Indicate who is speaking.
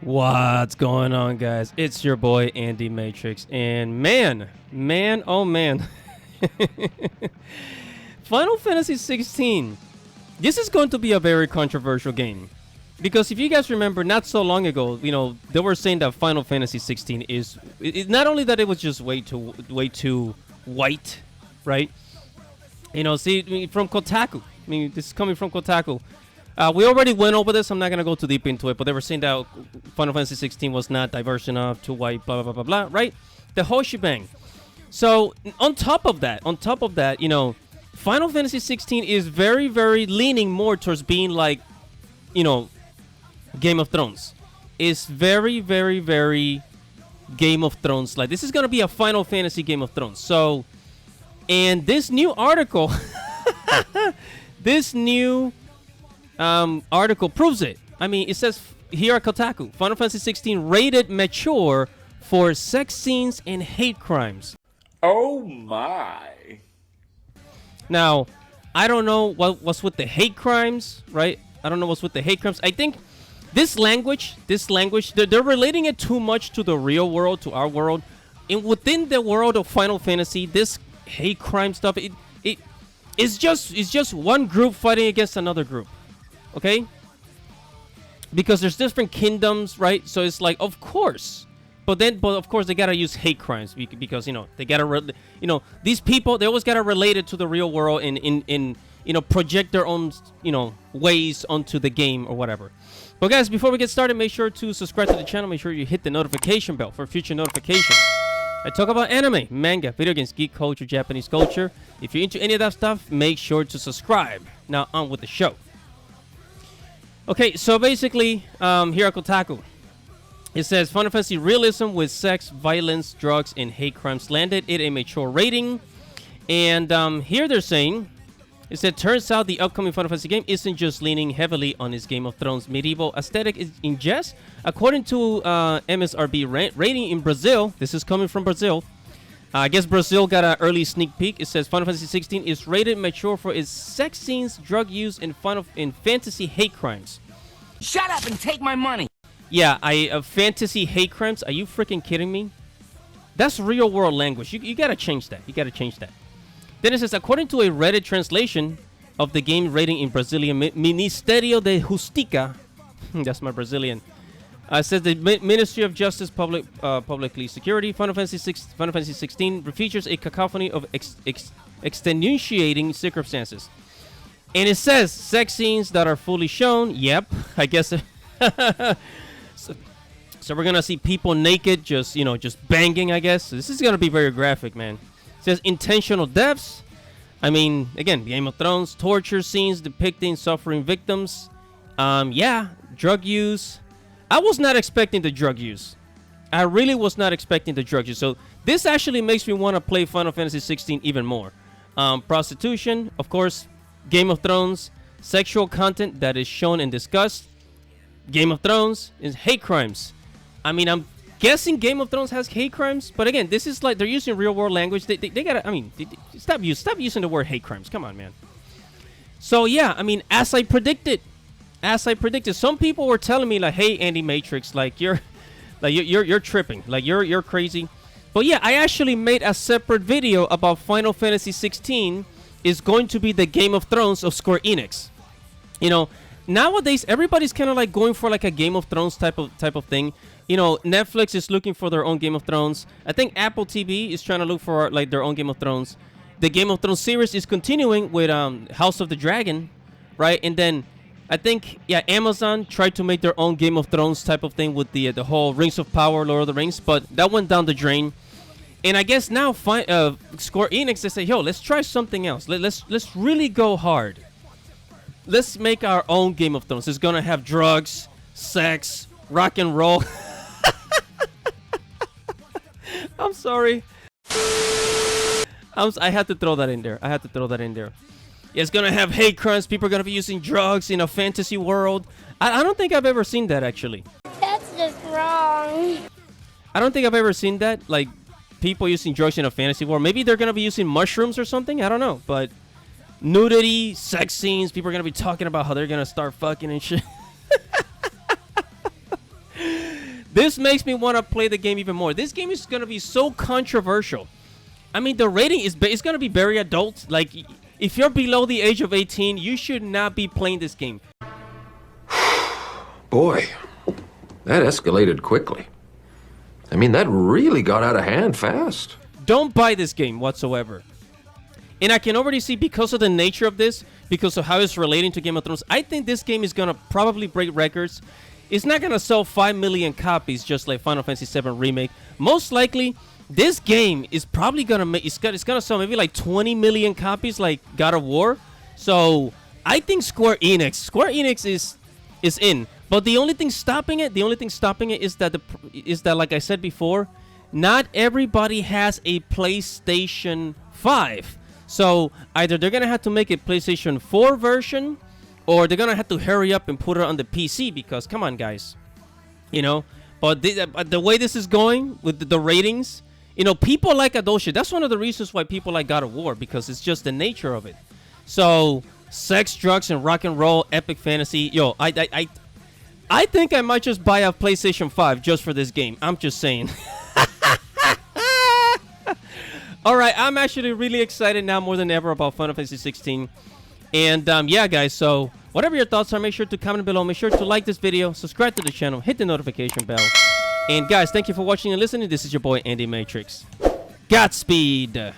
Speaker 1: What's going on, guys? It's your boy Andy Matrix, and man, oh man, Final Fantasy 16. This is going to be a very controversial game because if you guys remember, not so long ago, they were saying that Final Fantasy 16 is not only that it was just way too white, right? See, from Kotaku. This is coming from Kotaku. We already went over this. I'm not going to go too deep into it, but they were saying that Final Fantasy 16 was not diverse enough, too white, blah, blah, blah, blah, blah, right? The whole shebang. So, on top of that, Final Fantasy 16 is very, very leaning more towards being like, Game of Thrones. It's very, very, very Game of Thrones. Like, this is going to be a Final Fantasy Game of Thrones. So, and this new article, article proves it. It says here at Kotaku, Final Fantasy 16 rated mature for sex scenes and hate crimes.
Speaker 2: Oh my.
Speaker 1: Now, I don't know what's with the hate crimes, right? I don't know what's with the hate crimes. I think this language, they're relating it too much to the real world, to our world. And within the world of Final Fantasy, this hate crime stuff, it's just one group fighting against another group. Okay? Because there's different kingdoms, right? So it's like, of course. But of course, they gotta use hate crimes because, they gotta, these people, they always gotta relate it to the real world and project their own, ways onto the game or whatever. But guys, before we get started, make sure to subscribe to the channel. Make sure you hit the notification bell for future notifications. I talk about anime, manga, video games, geek culture, Japanese culture. If you're into any of that stuff, make sure to subscribe. Now, on with the show. Okay, so basically, here at Kotaku, it says Final Fantasy realism with sex, violence, drugs, and hate crimes landed it a mature rating. And here they're saying, it said, turns out the upcoming Final Fantasy game isn't just leaning heavily on its Game of Thrones medieval aesthetic in jest. According to MSRB rating in Brazil, this is coming from Brazil. I guess Brazil got an early sneak peek. It says Final Fantasy 16 is rated mature for its sex scenes, drug use, and fantasy hate crimes.
Speaker 3: Shut up and take my money.
Speaker 1: Yeah, fantasy hate crimes. Are you freaking kidding me? That's real world language. You gotta change that. Then it says, according to a Reddit translation of the game rating in Brazilian Ministério de Justiça, that's my Brazilian. Says the Ministry of Justice, Publicly Security, Final Fantasy 16 features a cacophony of extenuating circumstances. And it says sex scenes that are fully shown. Yep, I guess. So we're gonna see people naked, just banging. I guess this is gonna be very graphic, man. It says intentional deaths. Again, Game of Thrones, torture scenes depicting suffering victims. Drug use. I was not expecting the drug use. I really was not expecting the drug use. So this actually makes me want to play Final Fantasy 16 even more. Prostitution, of course, Game of Thrones, sexual content that is shown and discussed. Game of Thrones is hate crimes. I'm guessing Game of Thrones has hate crimes, but again, this is like they're using real world language. They gotta. Stop using the word hate crimes. Come on, man. So yeah, as I predicted. Some people were telling me like, "Hey, Andy Matrix, you're tripping, you're crazy." But yeah, I actually made a separate video about Final Fantasy 16 is going to be the Game of Thrones of Square Enix. Nowadays everybody's kind of like going for like a Game of Thrones type of thing. Netflix is looking for their own Game of Thrones. I think Apple TV is trying to look for like their own Game of Thrones. The Game of Thrones series is continuing with House of the Dragon, right? And then I think, Amazon tried to make their own Game of Thrones type of thing with the whole Rings of Power, Lord of the Rings, but that went down the drain. And I guess now Square Enix, they say, yo, let's try something else. Let's really go hard. Let's make our own Game of Thrones. It's going to have drugs, sex, rock and roll. I'm sorry. I had to throw that in there. It's gonna have hate crimes. People are gonna be using drugs in a fantasy world. I don't think I've ever seen that, actually.
Speaker 4: That's just wrong.
Speaker 1: I don't think I've ever seen that, like people using drugs in a fantasy world. Maybe they're gonna be using mushrooms or something. I don't know. But nudity, sex scenes. People are gonna be talking about how they're gonna start fucking and shit. This makes me want to play the game even more. This game is going to be so controversial. I mean, the rating is it's going to be very adult. Like, if you're below the age of 18, you should not be playing this game.
Speaker 5: Boy, that escalated quickly. I mean, that really got out of hand fast.
Speaker 1: Don't buy this game whatsoever. And I can already see, because of the nature of this, because of how it's relating to Game of Thrones, I think this game is going to probably break records. It's not going to sell 5 million copies just like Final Fantasy VII Remake. Most likely, this game is probably going to make, it's going to sell maybe like 20 million copies like God of War. So, I think Square Enix is in. But the only thing stopping it, is that like I said before, not everybody has a PlayStation 5. So either they're going to have to make a PlayStation 4 version, or they're going to have to hurry up and put it on the PC, because come on, guys. You know, but the way this is going with the ratings, you know, people like adult shit. That's one of the reasons why people like God of War, because it's just the nature of it. So sex, drugs, and rock and roll, epic fantasy. Yo, I think I might just buy a PlayStation 5 just for this game. I'm just saying. All right, I'm actually really excited now more than ever about Final Fantasy 16. And yeah, guys, so whatever your thoughts are, make sure to comment below. Make sure to like this video, subscribe to the channel, hit the notification bell. And guys, thank you for watching and listening. This is your boy, Andy Matrix. Godspeed.